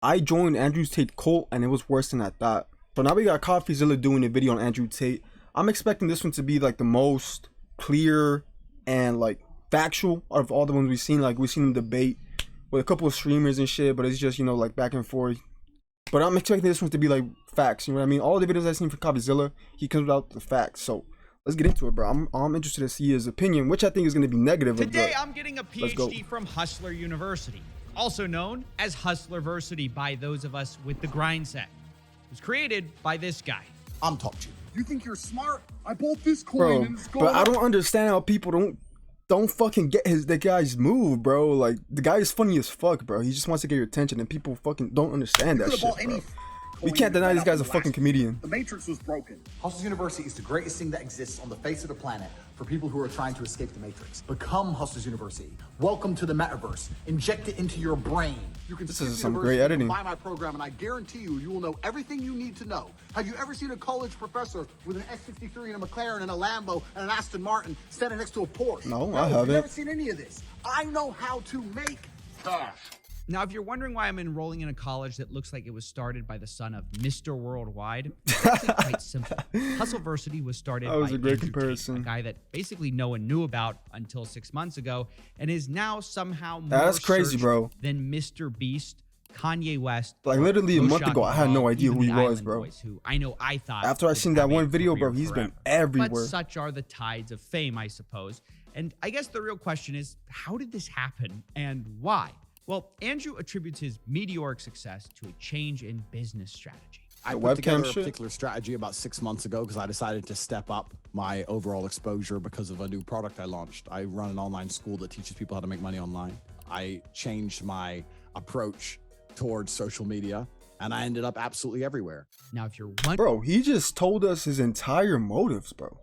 I joined Andrew Tate cult and it was worse than I thought. So now we got Coffeezilla doing a video on Andrew Tate. I'm expecting this one to be like the most clear and like factual out of all the ones we've seen. Like we've seen him debate with a couple of streamers and shit, but it's just, you know, like back and forth. But I'm expecting this one to be like facts, you know what I mean? All the videos I've seen from Coffeezilla, he comes out with the facts. So let's get into it, bro. I'm interested to see his opinion, which I think is going to be negative. Today, I'm getting a PhD from Hustler University, also known as Hustlerversity by those of us with the grind set. It was created by this guy. I'm top G. You think you're smart? I bought this coin Bro, and it's going but I don't understand how people don't fucking get the guy's move, bro. Like the guy is funny as fuck, bro. He just wants to get your attention, and people fucking don't understand that shit, bro. We can't deny this guy's a fucking comedian. The Matrix was broken. Hustle University is the greatest thing that exists on the face of the planet for people who are trying to escape the Matrix. Become Hustlers University. Welcome to the metaverse. Inject it into your brain. You can This is some great editing. Buy my program, and I guarantee you will know everything you need to know. Have you ever seen a college professor with an S63 and a McLaren and a Lambo and an Aston Martin standing next to a Porsche? No, I haven't. You've never seen any of this. I know how to make cash. Now, if you're wondering why I'm enrolling in a college that looks like it was started by the son of Mr. Worldwide, it's actually quite simple. Hustleversity was started That was by a great Andrew Tate, comparison. a guy that basically no one knew about until 6 months ago, and is now somehow more That's crazy, searched bro. than Mr. Beast, Kanye West. Like or literally a month Roshan ago, I had no Paul, idea even who he the was, Island bro. Boys, who I know I thought After I would seen that have a one video, bro, career he's been forever. everywhere. But such are the tides of fame, I suppose. And I guess the real question is, how did this happen and why? Well, Andrew attributes his meteoric success to a change in business strategy. I The put webcam together a shit? particular strategy about 6 months ago because I decided to step up my overall exposure because of a new product I launched. I run an online school that teaches people how to make money online. I changed my approach towards social media, and I ended up absolutely everywhere. Now, if you're wondering, Bro, he just told us his entire motives, bro.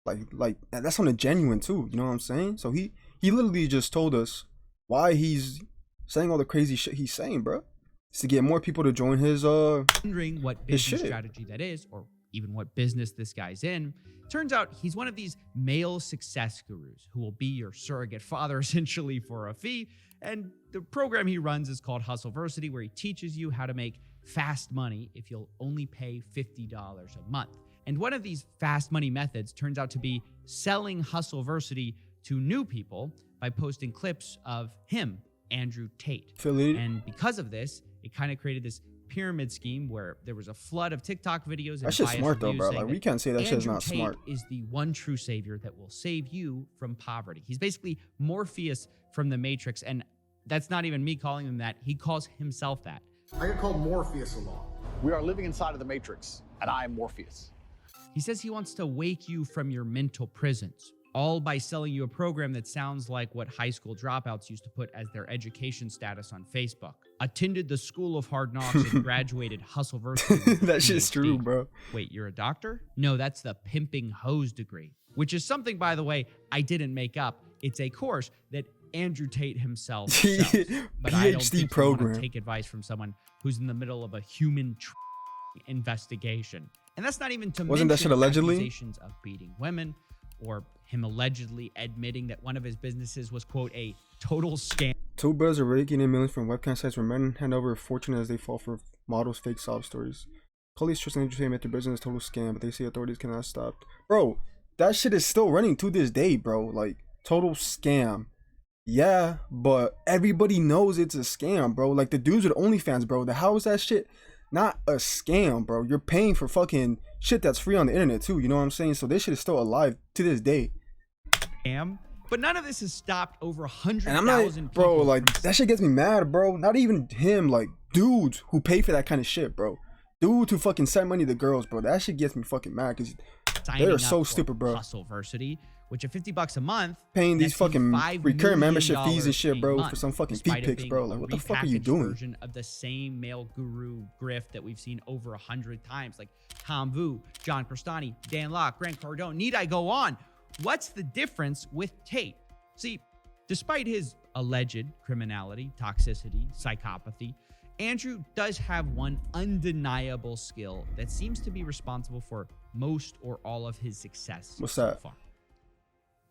Like and that's on a genuine too, you know what I'm saying? So he literally just told us why he's saying all the crazy shit he's saying, bro. It's to get more people to join his what his business shit. strategy that is, or even what business this guy's in, turns out he's one of these male success gurus who will be your surrogate father essentially for a fee. And the program he runs is called Hustleversity, where he teaches you how to make fast money if you'll only pay $50 a month. And one of these fast money methods turns out to be selling Hustleversity to new people by posting clips of him, Andrew Tate. affiliate. And because of this, it kind of created this pyramid scheme where there was a flood of TikTok videos and That shit's biased smart though, reviews bro. saying Like we that can't say that shit's Andrew not Tate smart. is the one true savior that will save you from poverty. He's basically Morpheus from the Matrix, and that's not even me calling him that. He calls himself that. I get called Morpheus a lot. We are living inside of the Matrix, and I am Morpheus. He says he wants to wake you from your mental prisons, all by selling you a program that sounds like what high school dropouts used to put as their education status on Facebook. Attended the School of Hard Knocks and graduated Hustleversity. with a That shit's PhD. true, bro. Wait, you're a doctor? No, that's the pimping hose degree, which is something, by the way, I didn't make up. It's a course that Andrew Tate himself sells. But I don't PhD think you program. want to take advice from someone who's in the middle of a human investigation. And that's not even to Wasn't that mention shit allegedly? accusations of beating women, or him allegedly admitting that one of his businesses was, quote, a total scam. Two brothers are raking in millions from webcam sites where men hand over a fortune as they fall for models' fake sob stories. Police trust Andrew Tate admit their business is a total scam, but they say authorities cannot stop. Bro, that shit is still running to this day, bro. Like, total scam. Yeah, but everybody knows it's a scam, bro. Like, the dudes with OnlyFans, bro. How is that shit not a scam, bro? You're paying for fucking shit that's free on the internet, too. You know what I'm saying? So this shit is still alive to this day. But none of this has stopped over 100,000 And I'm not, people. bro, like, that shit gets me mad, bro. Not even him, like, dudes who pay for that kind of shit, bro. Dudes who fucking send money to girls, bro. That shit gets me fucking mad because signing they're up so for stupid, bro. Hustleversity, which at $50 a month, Paying these nets you fucking $5 recurring million membership fees and shit, a bro, month, for some fucking despite feet it pics, being bro. a Like, what the fuck are you repackaged doing? Version of the same male guru grift that we've seen over 100 times, like Tom Vu, John Crestani, Dan Locke, Grant Cardone. Need I go on? What's the difference with Tate? See, despite his alleged criminality, toxicity, psychopathy, Andrew does have one undeniable skill that seems to be responsible for most or all of his success What's so that? far.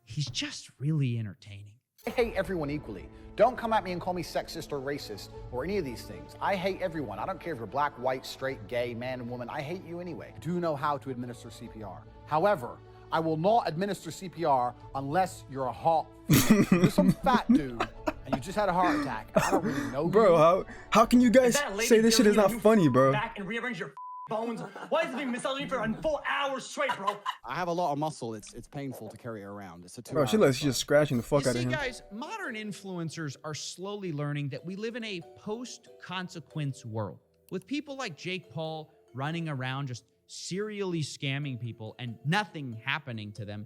He's just really entertaining. I hate everyone equally. Don't come at me and call me sexist or racist or any of these things. I hate everyone. I don't care if you're black, white, straight, gay, man, and woman. I hate you anyway. I do know how to administer CPR. However, I will not administer CPR unless you're a hot female. You're some fat dude and you just had a heart attack. I don't really know Bro, how can you guys say this shit is not funny, bro? Back and rearrange your bones. Why is it being massaging for 4 hours straight, bro? I have a lot of muscle. It's painful to carry it around. It's a 2 Bro, she looks just scratching the fuck You out of see, him. guys, modern influencers are slowly learning that we live in a post-consequence world with people like Jake Paul running around just serially scamming people and nothing happening to them.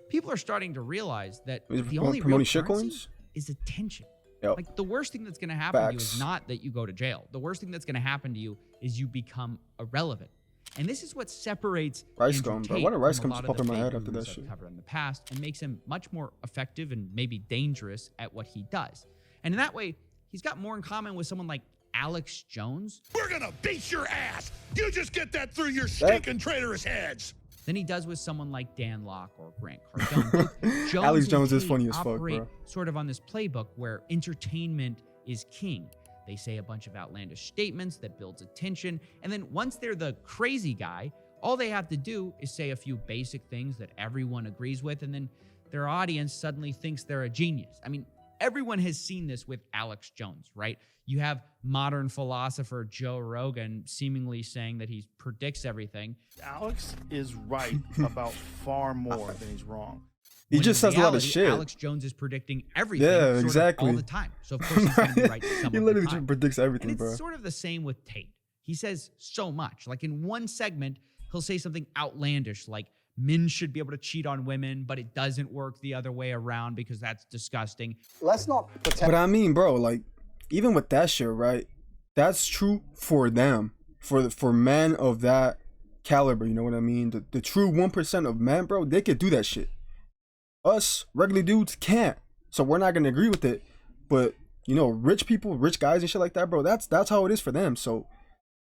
People are starting to realize that the only real promoting currency shitcoins? is attention. Yep. Like, the worst thing that's going to happen to you Facts. is not that you go to jail. The worst thing that's going to happen to you is you become irrelevant. And this is what separates Rice Andrew gum, bro. Tate Why did rice from a gum lot just of pop in the my fake head after gurus that I've shit? covered in the past, and makes him much more effective and maybe dangerous at what he does. And in that way, he's got more in common with someone like Alex Jones We're gonna beat your ass. You just get that through your stinking traitorous heads. than he does with someone like Dan Locke or Grant Cardone. Both Alex and Jones is Tate funny as fuck, operate bro. sort of on this playbook where entertainment is king. They say a bunch of outlandish statements that builds attention, and then once they're the crazy guy, all they have to do is say a few basic things that everyone agrees with, and then their audience suddenly thinks they're a genius. I mean, everyone has seen this with Alex Jones, right? You have modern philosopher Joe Rogan seemingly saying that he predicts everything. Alex is right about far more than he's wrong. He when just in says a lot of reality, shit. Alex Jones is predicting everything Yeah, sort of exactly. all the time. So of course he's going to be right some He of literally the time. just predicts everything, And it's bro. sort of the same with Tate. He says so much. Like in one segment, he'll say something outlandish like men should be able to cheat on women, but it doesn't work the other way around because that's disgusting. Let's not pretend. But I mean, bro, like, even with that shit, right? That's true for them, for men of that caliber. You know what I mean? The true 1% of men, bro, they could do that shit. Us regular dudes can't, so we're not gonna agree with it. But you know, rich people, rich guys and shit like that, bro. That's how it is for them. So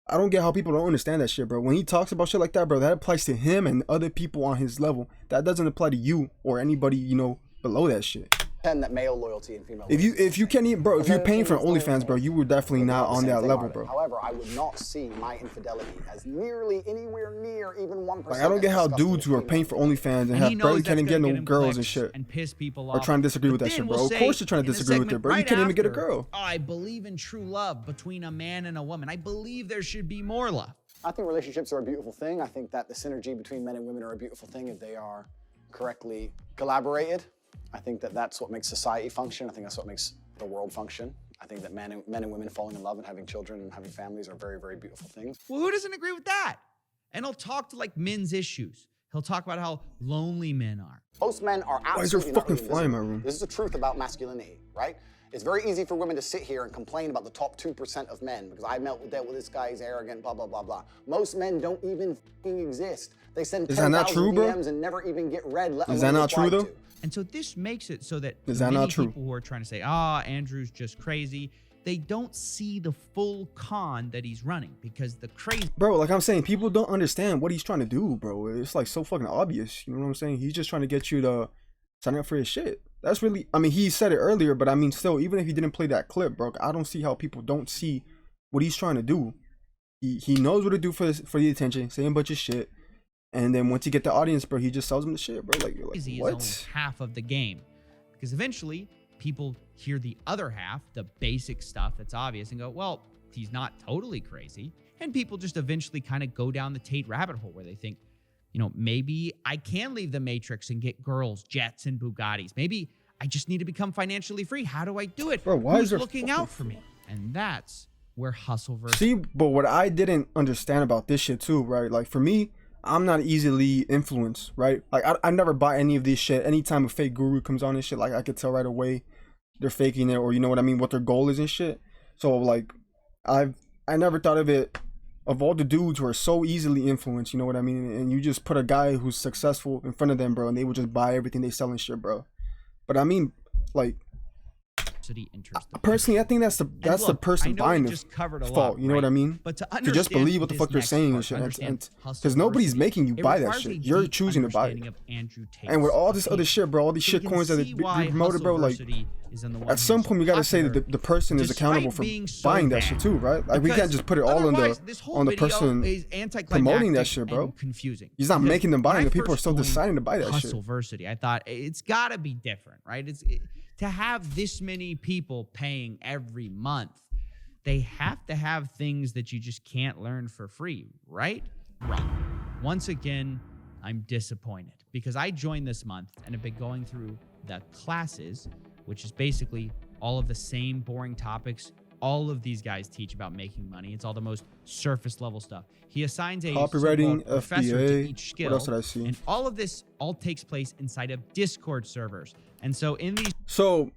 I don't get how people don't understand that shit, bro. When he talks about shit like that, bro, that applies to him and other people on his level. That doesn't apply to you or anybody, you know, below that shit. That male loyalty and female If you can't even, bro, if you're paying for OnlyFans, bro, you were definitely not on that level, bro. However, I would not see my infidelity as nearly anywhere near even 1%. Like, I don't get how dudes who are paying for OnlyFans and have he barely knows can't that's even get gonna no him girls and clicks shit. and piss people Are off. trying to disagree with But that shit, then bro. we'll Of say course you're trying to in the disagree with it, segment bro. You right can't even get a after, girl. I believe in true love between a man and a woman. I believe there should be more love. I think relationships are a beautiful thing. I think that the synergy between men and women are a beautiful thing if they are correctly collaborated. I think that that's what makes society function. I think that's what makes the world function. I think that men and women falling in love and having children and having families are very, very beautiful things. Well, who doesn't agree with that? And he'll talk to like men's issues. He'll talk about how lonely men are. Most men are Why is there absolutely fucking not really fly in my invisible. room? This is the truth about masculinity, right? It's very easy for women to sit here and complain about the top 2% of men because I dealt with this guy, he's arrogant, blah, blah, blah, blah. Most men don't even fucking exist. They send Is that not 10,000 true, bro? DMs and never even get read, let Is alone that not true, replied though? to. And so this makes it so that Is that many not true? people who are trying to say, Andrew's just crazy, they don't see the full con that he's running because the crazy Bro, like I'm saying, people don't understand what he's trying to do, bro. It's like so fucking obvious. You know what I'm saying? He's just trying to get you to sign up for his shit. That's really, I mean, he said it earlier, but I mean, still, even if he didn't play that clip, bro, I don't see how people don't see what he's trying to do. He knows what to do for the attention, saying a bunch of shit. And then once you get the audience, bro, he just sells them the shit, bro. Like, you're like, is only what? half of the game. Because eventually people hear the other half, the basic stuff that's obvious, and go, well, he's not totally crazy. And people just eventually kind of go down the Tate rabbit hole where they think, you know, maybe I can leave the Matrix and get girls, jets, and Bugattis. Maybe I just need to become financially free. How do I do it? Bro, why Who's is there looking fucking- out for me? And that's where hustle versus See, but what I didn't understand about this shit too, right? Like for me, I'm not easily influenced, right? Like I never buy any of this shit. Anytime a fake guru comes on and shit, like I could tell right away they're faking it, or you know what I mean, what their goal is and shit. So like I never thought of it, of all the dudes who are so easily influenced, you know what I mean? And you just put a guy who's successful in front of them, bro, and they would just buy everything they sell and shit, bro. But I mean, like, University enters the Personally, I picture. think that's the And look, person I know buying we the just covered a fault. lot, You know what I right? mean? But to To just believe what the understand fuck they're this saying and next shit, part, understand because nobody's hustleversity, making you it buy that requires a shit. You're deep choosing to buy it. understanding of Andrew Tate's And with all this other behavior. shit, bro, all these So shit you coins can that see be why promoted, bro, like hustleversity is on the one at some hand point we gotta say that popular, the person is despite accountable for being so buying that bad. shit too, right? Like we can't Because just put it all otherwise, this whole on the video person is promoting that anticlimactic shit, bro. and confusing. He's not Because making them buy when it. I The people are first still joined deciding to buy that shit. Hustleversity, I thought it's got to be different, right? To have this many people paying every month, they have to have things that you just can't learn for free, right? Wrong. Once again, I'm disappointed because I joined this month and have been going through the classes, which is basically all of the same boring topics all of these guys teach about making money. It's all the most surface level stuff. He assigns a Copywriting, so-called professor to FBA. each skill. What else did I see? And all of this all takes place inside of Discord servers. And so in these So,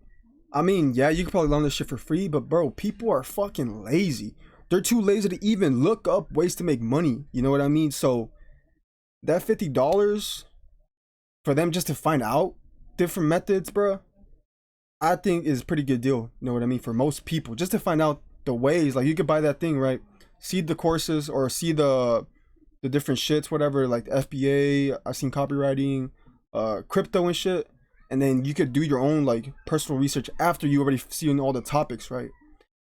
I mean, yeah, you can probably learn this shit for free, but bro, people are fucking lazy. They're too lazy to even look up ways to make money. You know what I mean? So, that $50 for them just to find out different methods, bro, I think is a pretty good deal. You know what I mean? For most people, just to find out the ways. Like you could buy that thing, right? See the courses or see the different shits, whatever. Like the FBA, I've seen copywriting, crypto and shit. And then you could do your own like personal research after you already seen all the topics, right?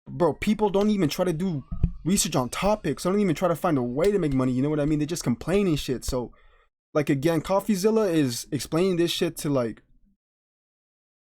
Bro, people don't even try to do research on topics. They don't even try to find a way to make money. You know what I mean? They just complain and shit. So, like again, Coffeezilla is explaining this shit to like,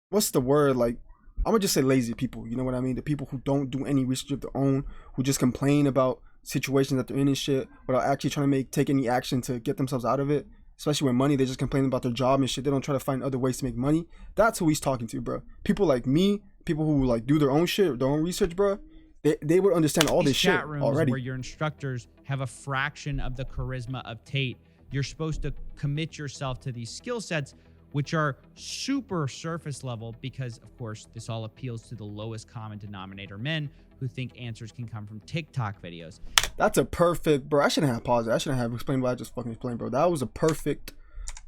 what's the word? Like, I'm gonna just say lazy people. You know what I mean? The people who don't do any research of their own, who just complain about situations that they're in and shit without actually trying to take any action to get themselves out of it. Especially when money, they just complain about their job and shit. They don't try to find other ways to make money. That's who he's talking to, bro. People like me, people who like do their own shit, their own research, bro. They would understand all this shit chat rooms already. where your instructors have a fraction of the charisma of Tate. You're supposed to commit yourself to these skill sets, which are super surface level because, of course, this all appeals to the lowest common denominator men who think answers can come from TikTok videos. That's a perfect, bro. I shouldn't have paused it. I shouldn't have explained what I just fucking explained, bro. That was a perfect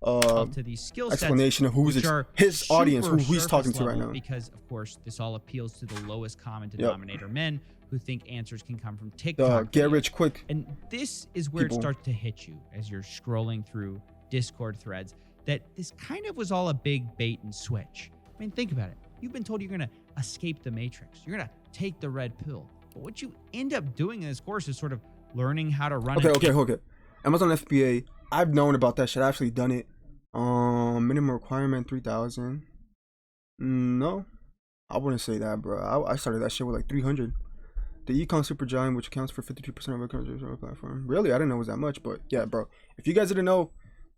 to these skill sets, explanation of who's his audience, who he's talking to right now. Because, of course, this all appeals to the lowest common denominator men who think answers can come from TikTok. Get videos. rich quick. And this is where people. it starts to hit you as you're scrolling through Discord threads that this kind of was all a big bait and switch. I mean, think about it. You've been told you're going to escape the matrix. You're going to take the red pill. But what you end up doing in this course is sort of learning how to run Okay. Amazon FBA. I've known about that shit. I've actually done it. Minimum requirement 3,000. No, I wouldn't say that, bro. I started that shit with like 300. The econ super giant, which accounts for 52% of our country's platform. Really, I didn't know it was that much, but yeah, bro. If you guys didn't know,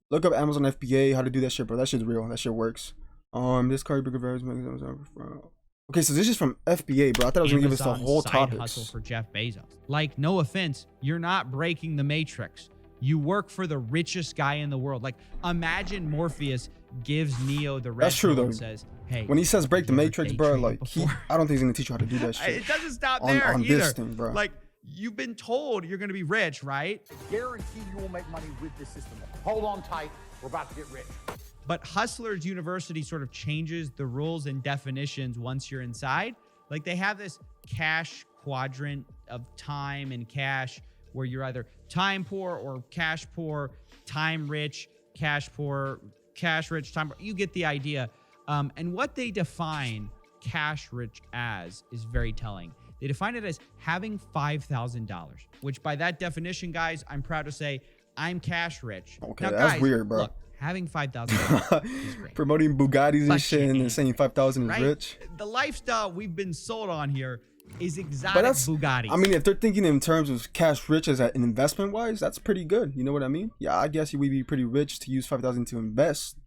look up Amazon FBA, how to do that shit, bro. That shit's real. That shit works. This card bigger varies. Okay, so this is from FBA, bro. I thought it was gonna give us the whole side hustle topics. for Jeff Bezos. Like, no offense, you're not breaking the matrix. You work for the richest guy in the world. Like, imagine Morpheus gives Neo the red That's true, pill though. and says, "Hey, When he says break the have you ever matrix, day bro, traded like before?" I don't think he's gonna teach you how to do that shit. It doesn't stop on there either. this thing, bro. Like, you've been told you're gonna be rich, right? Guarantee you will make money with this system. Hold on tight. We're about to get rich. But Hustlers University sort of changes the rules and definitions once you're inside. Like, they have this cash quadrant of time and cash where you're either time poor or cash poor, time rich, cash poor, cash rich, time poor. You get the idea. And what they define cash rich as is very telling. They define it as having $5,000, which by that definition, guys, I'm proud to say I'm cash rich. Okay, now, that's guys, weird, bro. Look, having $5,000 is great. Promoting Bugattis But and shit and then shit, saying 5,000 is right? rich. The lifestyle we've been sold on here is But exotic that's, Bugattis. I mean, if they're thinking in terms of cash rich as an investment wise, that's pretty good. You know what I mean? Yeah, I guess you would be pretty rich to use 5,000 to invest.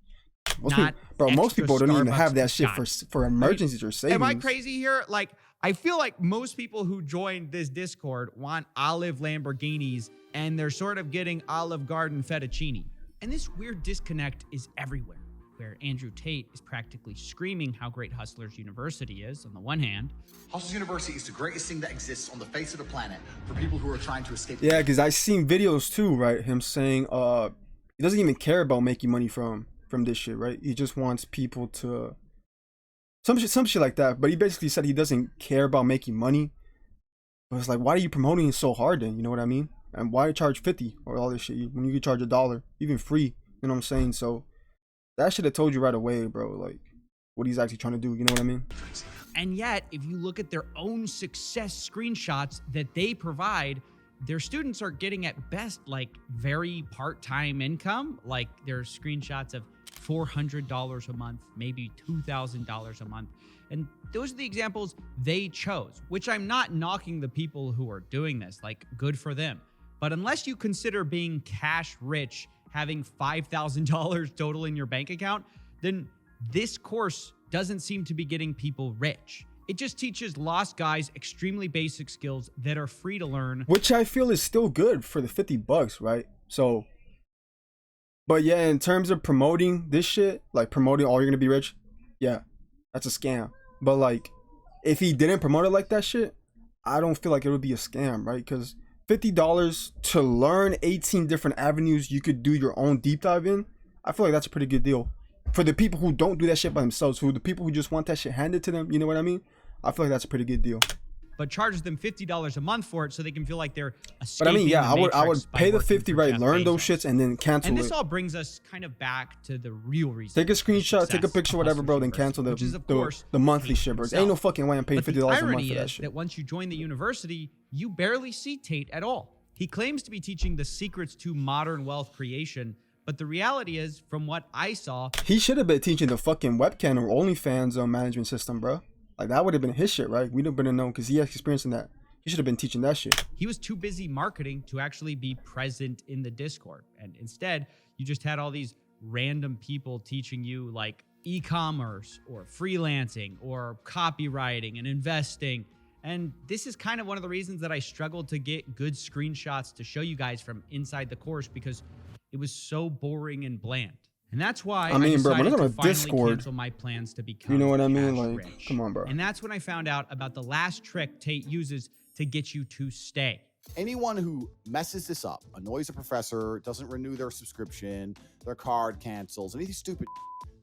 Most Not people, bro, most extra people don't even Starbucks have that shit Scotch. for emergencies or savings. Am I crazy here? Like, I feel like most people who join this Discord want olive Lamborghinis and they're sort of getting Olive Garden fettuccine. And this weird disconnect is everywhere, where Andrew Tate is practically screaming how great Hustlers University is on the one hand. Hustlers University is the greatest thing that exists on the face of the planet for people who are trying to escape. Yeah, because I've seen videos too, right? Him saying he doesn't even care about making money from this shit, right? He just wants people to some shit like that. But he basically said he doesn't care about making money. But it's like, why are you promoting it so hard then? You know what I mean? And why charge 50 or all this shit when you can charge $1, even free? You know what I'm saying? So that should have told you right away, bro. Like what he's actually trying to do. You know what I mean? And yet, if you look at their own success screenshots that they provide, their students are getting at best like very part-time income. Like there's screenshots of $400 a month, maybe $2,000 a month. And those are the examples they chose, which I'm not knocking the people who are doing this, like good for them. But unless you consider being cash rich, having $5,000 total in your bank account, then this course doesn't seem to be getting people rich. It just teaches lost guys extremely basic skills that are free to learn. Which I feel is still good for the $50, right? So, but yeah, in terms of promoting this shit, like promoting all you're gonna be rich, yeah, that's a scam. But like, if he didn't promote it like that shit, I don't feel like it would be a scam, right? Because $50 to learn 18 different avenues you could do your own deep dive in, I feel like that's a pretty good deal. For the people who don't do that shit by themselves, the people who just want that shit handed to them, you know what I mean? I feel like that's a pretty good deal. But charges them $50 a month for it so they can feel like they're escaping. But I mean, yeah, I would pay the 50, right? Jeff Learn Bezos. those shits and then cancel And it. this all brings us kind of back to the real reason. Take a screenshot, take a success picture, of whatever, bro, then Hustlers cancel University, which is, of course, the monthly Tate shit, bro. himself. Ain't no fucking way I'm paying But $50 the a month irony for that is shit. that once you join the university, you barely see Tate at all. He claims to be teaching the secrets to modern wealth creation, but the reality is, from what I saw, He should have been teaching the fucking webcam or OnlyFans management system, bro. Like that would have been his shit, right? We'd have been known because he has experience in that. He should have been teaching that shit. he was too busy marketing to actually be present in the Discord. And instead, you just had all these random people teaching you like e-commerce or freelancing or copywriting and investing. And this is kind of one of the reasons that I struggled to get good screenshots to show you guys from inside the course, because it was so boring and bland. And that's why I mean, bro, decided when to I'm on finally Discord, cancel my plans to become you know what I mean? cash Like, rich. come on, bro. And that's when I found out about the last trick Tate uses to get you to stay. Anyone who messes this up, annoys a professor, doesn't renew their subscription, their card cancels, anything stupid,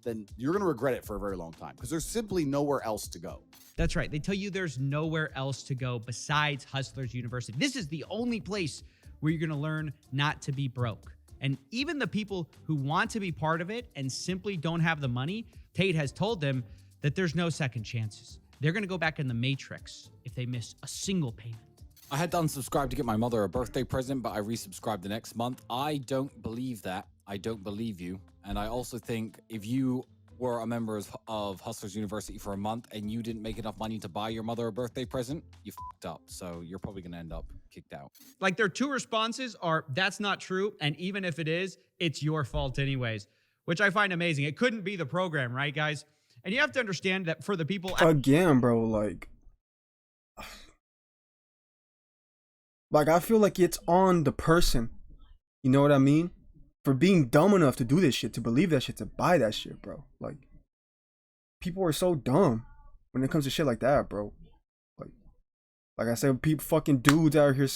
then you're going to regret it for a very long time because there's simply nowhere else to go. That's right. They tell you there's nowhere else to go besides Hustlers University. This is the only place where you're going to learn not to be broke. And even the people who want to be part of it and simply don't have the money, Tate has told them that there's no second chances. They're going to go back in the Matrix if they miss a single payment. I had to unsubscribe to get my mother a birthday present, but I resubscribed the next month. I don't believe that. I don't believe you. And I also think if you were a member of Hustlers University for a month and you didn't make enough money to buy your mother a birthday present, you fucked up. So you're probably going to end up kicked out. Like their two responses are, that's not true. And even if it is, it's your fault anyways, which I find amazing. It couldn't be the program, right, guys? And you have to understand that for the people... Again, bro, like I feel like it's on the person. You know what I mean? For being dumb enough to do this shit, to believe that shit, to buy that shit, bro. Like, people are so dumb when it comes to shit like that, bro. Like I said, people, fucking dudes out here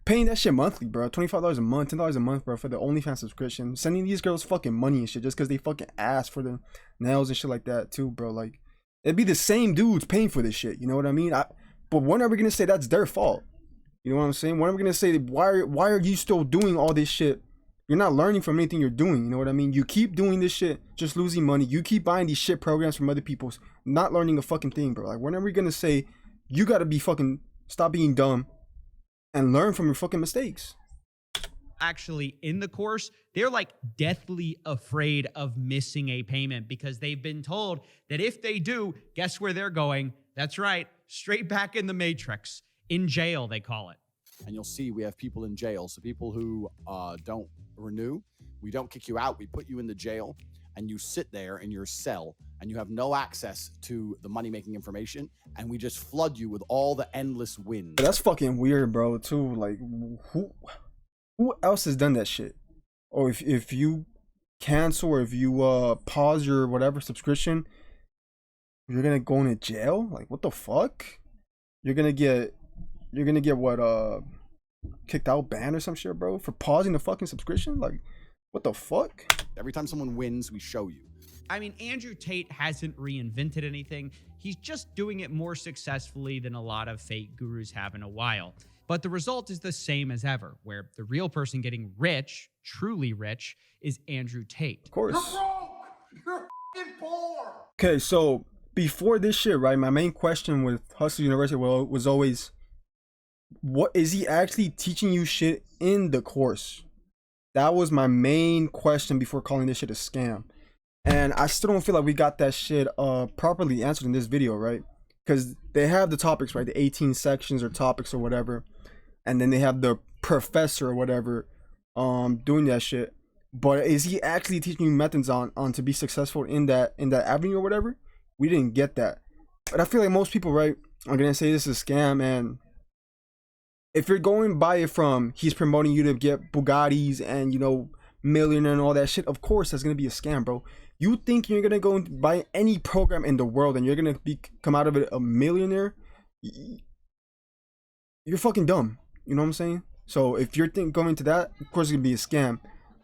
paying that shit monthly, bro. $25 a month, $10 a month, bro, for the OnlyFans subscription. Sending these girls fucking money and shit just because they fucking ask for the nails and shit like that too, bro. Like, it'd be the same dudes paying for this shit. You know what I mean? But when are we gonna say that's their fault? You know what I'm saying? When are we gonna say why are you still doing all this shit? You're not learning from anything you're doing. You know what I mean? You keep doing this shit, just losing money. You keep buying these shit programs from other people, not learning a fucking thing, bro. Like, when are we gonna say you gotta be fucking stop being dumb and learn from your fucking mistakes? Actually in the course, they're like deathly afraid of missing a payment because they've been told that if they do, guess where they're going? That's right, straight back in the Matrix. In jail, they call it. And you'll see we have people in jail. So people who don't renew, we don't kick you out. We put you in the jail and you sit there in your cell and you have no access to the money-making information. And we just flood you with all the endless wins. That's fucking weird, bro, too. Like, who else has done that shit? Or if you cancel or if you pause your whatever subscription, you're gonna go into jail? Like, what the fuck? You're gonna get what, kicked out, banned or some shit, bro, for pausing the fucking subscription? Like, what the fuck? Every time someone wins, we show you. I mean, Andrew Tate hasn't reinvented anything. He's just doing it more successfully than a lot of fake gurus have in a while. But the result is the same as ever, where the real person getting rich, truly rich, is Andrew Tate. Of course. You're broke. You're f***ing poor. Okay, so before this shit, right, my main question with Hustle University was always, what is he actually teaching you shit in the course? That was my main question before calling this shit a scam. And I still don't feel like we got that shit properly answered in this video, right? Because they have the topics, right? The 18 sections or topics or whatever. And then they have the professor or whatever doing that shit. But is he actually teaching you methods on to be successful in that avenue or whatever? We didn't get that. But I feel like most people, right, are gonna say this is a scam. And if you're going by it from he's promoting you to get Bugattis and, you know, millionaire and all that shit, of course that's gonna be a scam, bro. You think you're gonna go and buy any program in the world and you're gonna come out of it a millionaire? You're fucking dumb. You know what I'm saying? So if you're going to that, of course it's gonna be a scam.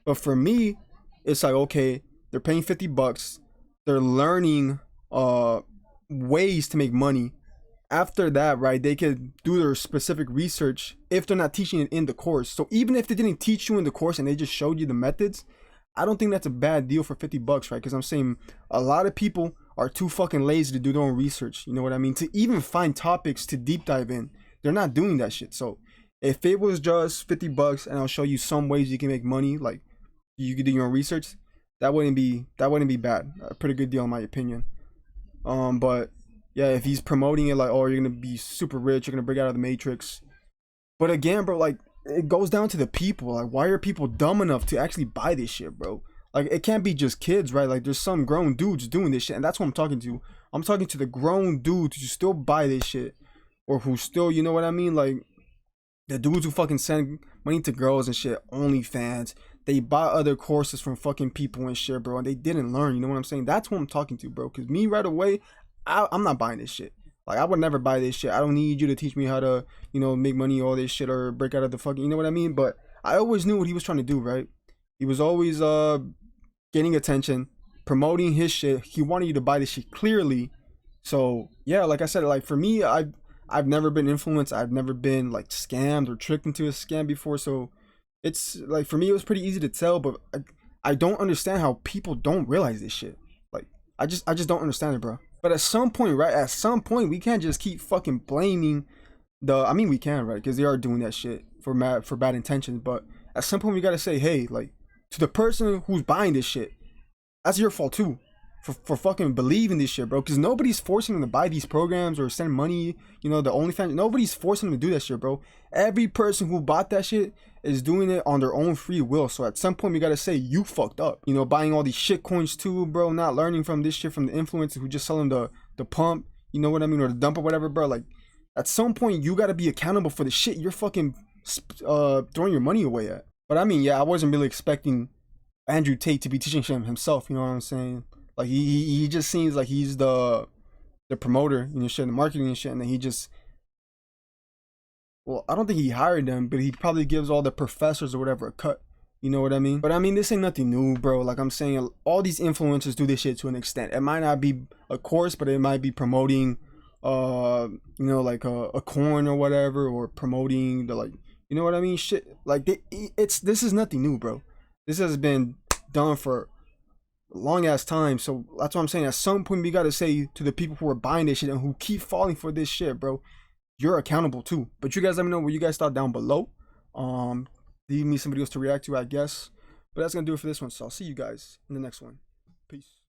But for me, it's like, okay, they're paying $50. They're learning ways to make money. After that, right, they could do their specific research if they're not teaching it in the course. So even if they didn't teach you in the course and they just showed you the methods, I don't think that's a bad deal for $50, right? Because I'm saying a lot of people are too fucking lazy to do their own research. You know what I mean? To even find topics to deep dive in. They're not doing that shit. So if it was just $50 and I'll show you some ways you can make money, like you could do your own research, that wouldn't be bad. A pretty good deal in my opinion. But yeah, if he's promoting it like, oh, you're gonna be super rich, you're gonna break out of the matrix. But again, bro, like it goes down to the people. Like, why are people dumb enough to actually buy this shit, bro? Like, it can't be just kids, right? Like, there's some grown dudes doing this shit, and that's what I'm talking to. I'm talking to the grown dudes who still buy this shit, or who still, you know what I mean? Like, the dudes who fucking send money to girls and shit, OnlyFans. They buy other courses from fucking people and shit, bro, and they didn't learn. You know what I'm saying? That's what I'm talking to, bro. Because me right away, I'm not buying this shit. Like, I would never buy this shit. I don't need you to teach me how to, you know, make money, all this shit, or break out of the fucking, you know what I mean? But I always knew what he was trying to do, right? He was always getting attention, promoting his shit. He wanted you to buy this shit clearly. So yeah, like I said, like for me, I've never been influenced. I've never been like scammed or tricked into a scam before. So it's like, for me, it was pretty easy to tell. But I don't understand how people don't realize this shit. Like I just don't understand it, bro. But at some point, right? At some point, we can't just keep fucking blaming I mean, we can, right? Because they are doing that shit for bad intentions. But at some point, we gotta say, hey, like, to the person who's buying this shit, that's your fault too, for fucking believing this shit, bro. Because nobody's forcing them to buy these programs or send money. You know, the OnlyFans. Nobody's forcing them to do that shit, bro. Every person who bought that shit is doing it on their own free will. So at some point, we gotta say, you fucked up. You know, buying all these shit coins too, bro. Not learning from this shit from the influencers who just sell them the pump. You know what I mean, or the dump or whatever, bro. Like, at some point, you gotta be accountable for the shit you're fucking throwing your money away at. But I mean, yeah, I wasn't really expecting Andrew Tate to be teaching him himself. You know what I'm saying? Like, he just seems like he's the promoter, you know, shit, the marketing and shit, and then he just, well, I don't think he hired them, but he probably gives all the professors or whatever a cut. You know what I mean? But I mean, this ain't nothing new, bro. Like I'm saying, all these influencers do this shit to an extent. It might not be a course, but it might be promoting you know, like a coin or whatever, or promoting the, like, you know what I mean, shit. Like, this is nothing new, bro. This has been done for a long ass time. So that's what I'm saying. At some point, we gotta say to the people who are buying this shit and who keep falling for this shit, bro, you're accountable too. But you guys let me know what you guys thought down below. Leave me some videos to react to, I guess. But that's gonna do it for this one. So I'll see you guys in the next one. Peace.